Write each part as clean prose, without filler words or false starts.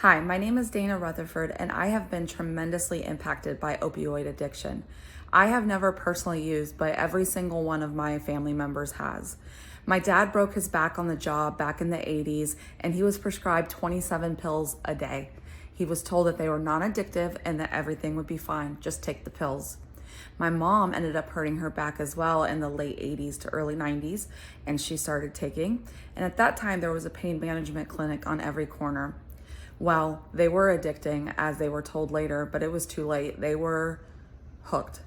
Hi, my name is Dana Rutherford, and I have been tremendously impacted by opioid addiction. I have never personally used, but every single one of my family members has. My dad broke his back on the job back in the 80s, and he was prescribed 27 pills a day. He was told that they were non-addictive and that everything would be fine, just take the pills. My mom ended up hurting her back as well in the late 80s to early 90s, and she started taking. And at that time, there was a pain management clinic on every corner. Well, they were addicting, as they were told later, but it was too late. They were hooked.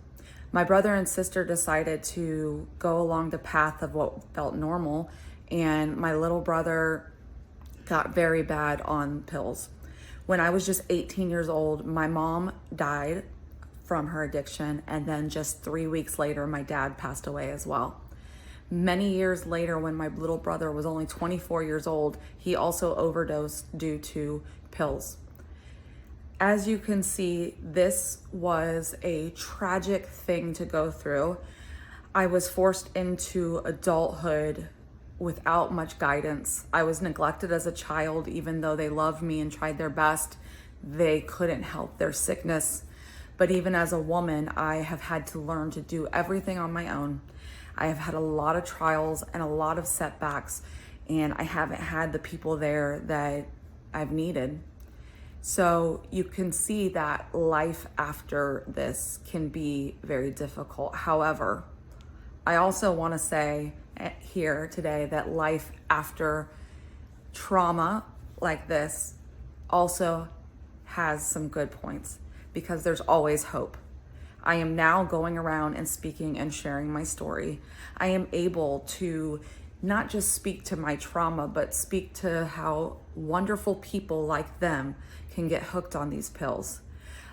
My brother and sister decided to go along the path of what felt normal, and my little brother got very bad on pills. When I was just 18 years old, my mom died from her addiction, and then just 3 weeks later, my dad passed away as well. Many years later, when my little brother was only 24 years old, he also overdosed due to pills. As you can see, this was a tragic thing to go through. I was forced into adulthood without much guidance. I was neglected as a child, even though they loved me and tried their best. They couldn't help their sickness. But even as a woman, I have had to learn to do everything on my own. I have had a lot of trials and a lot of setbacks, and I haven't had the people there that I've needed. So you can see that life after this can be very difficult. However, I also want to say here today that life after trauma like this also has some good points, because there's always hope. I am now going around and speaking and sharing my story. I am able to not just speak to my trauma, but speak to how wonderful people like them can get hooked on these pills.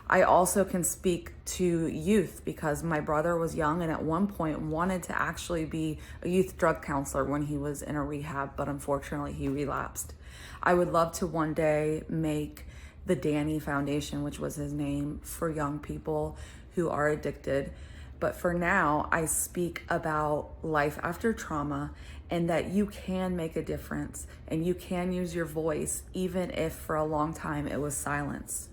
I also can speak to youth, because my brother was young and at one point wanted to actually be a youth drug counselor when he was in a rehab, but unfortunately he relapsed. I would love to one day make the Danny Foundation, which was his name, for young people who are addicted. But for now, I speak about life after trauma, and that you can make a difference and you can use your voice, even if for a long time it was silence.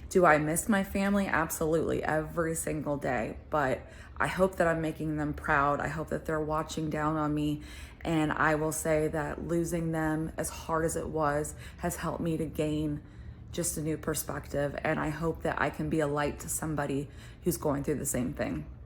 Do I miss my family? Absolutely, every single day. But I hope that I'm making them proud. I hope that they're watching down on me. And I will say that losing them, as hard as it was, has helped me to gain just a new perspective. And I hope that I can be a light to somebody who's going through the same thing.